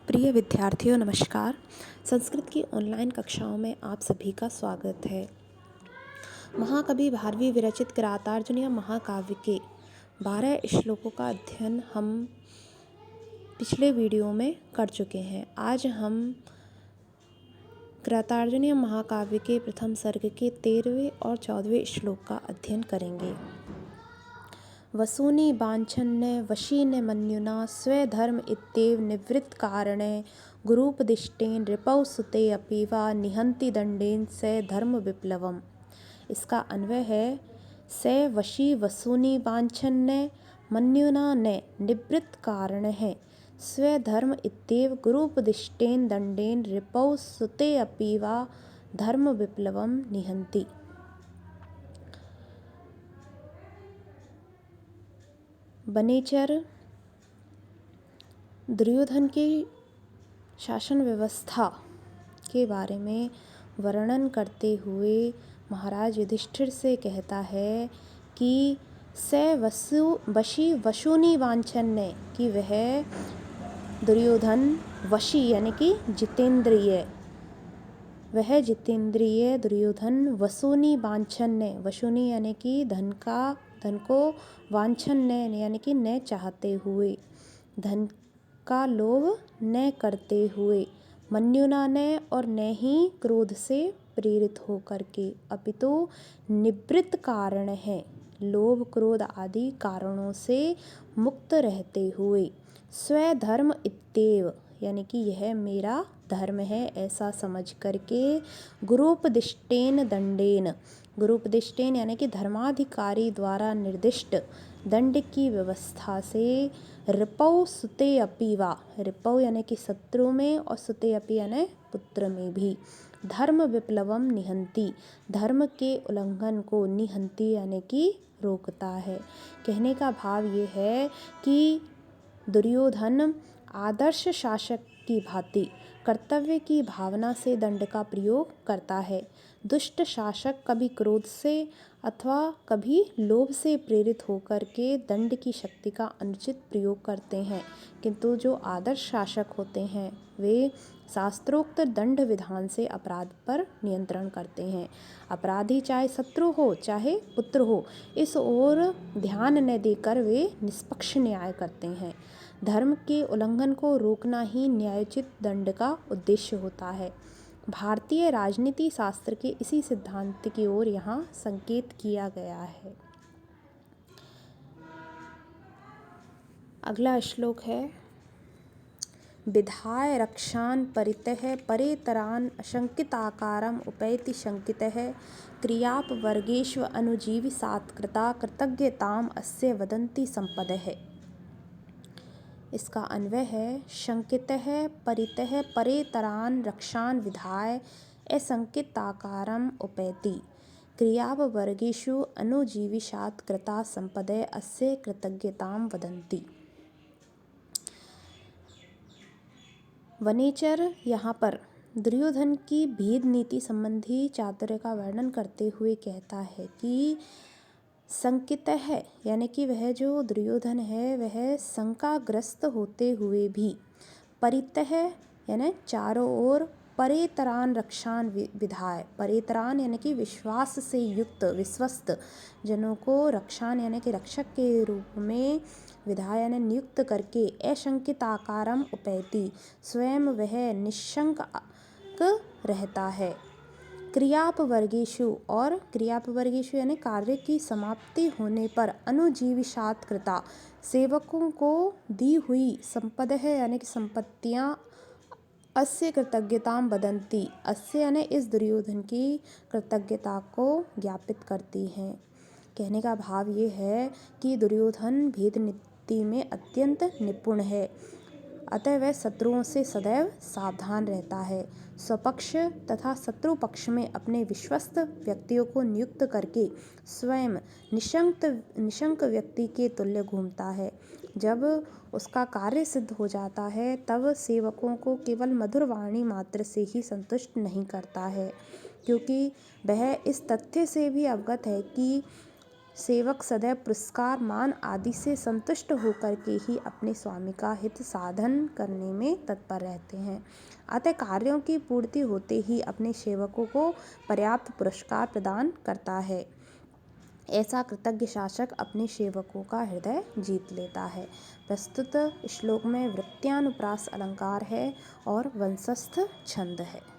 प्रिय विद्यार्थियों नमस्कार। संस्कृत की ऑनलाइन कक्षाओं में आप सभी का स्वागत है। महाकवि भारवी विरचित किरातार्जुन या महाकाव्य के 12 श्लोकों का अध्ययन हम पिछले वीडियो में कर चुके हैं। आज हम किरातार्जुन या महाकाव्य के प्रथम सर्ग के 13वें और 14वें श्लोक का अध्ययन करेंगे। वसूनि वाञ्छन्ने वशीने मन्युना स्वधर्म इत्येव निवृत्तकारणे गुरूपदिष्टेन रिपौ सुते अपि वा निहन्ति दण्डेन स धर्म विप्लवम्। इसका अन्वय है स वशी वसूनि वाञ्छन्ने मन्युना न निवृत्तकारणः स्वधर्म इत्येव गुरूपदिष्टेन दण्डेन रिपौ सुते अपि वा धर्म विप्लवम् निहन्ति। वनेचर दुर्योधन की शासन व्यवस्था के बारे में वर्णन करते हुए महाराज युधिष्ठिर से कहता है कि वशी वशुनि वाञ्छन्ने कि वह दुर्योधन वशी यानी कि जितेंद्रिय दुर्योधन वसूनि वाञ्छन्ने वशुनि यानी कि धन को वांछन्य यानी कि न चाहते हुए, धन का लोभ न करते हुए, मन्युना न और न ही क्रोध से प्रेरित होकर के, अपितु निवृत्त कारण है लोभ क्रोध आदि कारणों से मुक्त रहते हुए, स्वधर्म इत्येव यानी कि यह मेरा धर्म है ऐसा समझ करके, गुरूपदिष्टेन दंडेन गुरूपदिष्टेन यानी कि धर्माधिकारी द्वारा निर्दिष्ट दंड की व्यवस्था से रिपौ सुते अपि वा रिपौ यानी कि शत्रु में और सुते अपि यानी पुत्र में भी धर्म विप्लवम निहंति धर्म के उल्लंघन को निहंति यानी कि रोकता है। कहने का भाव ये है कि दुर्योधन आदर्श शासक की भांति कर्तव्य की भावना से दंड का प्रयोग करता है। दुष्ट शासक कभी क्रोध से अथवा कभी लोभ से प्रेरित होकर के दंड की शक्ति का अनुचित प्रयोग करते हैं, किंतु जो आदर्श शासक होते हैं वे शास्त्रोक्त दंड विधान से अपराध पर नियंत्रण करते हैं। अपराधी चाहे शत्रु हो चाहे पुत्र हो, इस ओर ध्यान न देकर वे निष्पक्ष न्याय करते हैं। धर्म के उल्लंघन को रोकना ही न्यायोचित दंड का उद्देश्य होता है। भारतीय राजनीति शास्त्र के इसी सिद्धांत की ओर यहाँ संकेत किया गया है। अगला श्लोक है विधाय रक्षान् परितः परेतरान् अशंकिताकारम् उपैति शंकितः क्रियापवर्गेषु अनुजीविषात् कृता कृतज्ञताम् अस्य वदन्ति संपदः। इसका अन्वय है शंकितः परितः परेतरान् रक्षान् विधाय असंकिताकारम् उपैति क्रियापवर्गेषु अनुजीविषात् कृता संपदः अस्य कृतज्ञताम् वदन्ति। वनेचर यहाँ पर दुर्योधन की भेद नीति संबंधी चातुर्य का वर्णन करते हुए कहता है कि संकित है यानी कि वह जो दुर्योधन है वह शंकाग्रस्त होते हुए भी परितः यानी चारों ओर परेतरान रक्षान विधाय परेतरान यानी कि विश्वास से युक्त विश्वस्त जनों को रक्षान यानी कि रक्षक के रूप में विधाय यानी नियुक्त करके अशंकित आकारम उपैति स्वयं वह निशंक रहता है। क्रियापवर्गेषु और क्रियापवर्गेषु यानी कार्य की समाप्ति होने पर अनुजीविषात् कृता सेवकों को दी हुई संपदः यानी कि संपत्तियाँ अस्य कृतज्ञताम वदन्ति अस्य यानी इस दुर्योधन की कृतज्ञता को ज्ञापित करती हैं। कहने का भाव ये है कि दुर्योधन भेद नीति में अत्यंत निपुण है, अतः वह शत्रुओं से सदैव सावधान रहता है। स्वपक्ष तथा शत्रु पक्ष में अपने विश्वस्त व्यक्तियों को नियुक्त करके स्वयं निशंक व्यक्ति के तुल्य घूमता है। जब उसका कार्य सिद्ध हो जाता है तब सेवकों को केवल मधुर वाणी मात्र से ही संतुष्ट नहीं करता है, क्योंकि वह इस तथ्य से भी अवगत है कि सेवक सदैव पुरस्कार मान आदि से संतुष्ट होकर के ही अपने स्वामी का हित साधन करने में तत्पर रहते हैं। अतः कार्यों की पूर्ति होते ही अपने सेवकों को पर्याप्त पुरस्कार प्रदान करता है। ऐसा कृतज्ञ शासक अपने सेवकों का हृदय जीत लेता है। प्रस्तुत श्लोक में वृत्त्यानुप्रास अलंकार है और वंशस्थ छंद है।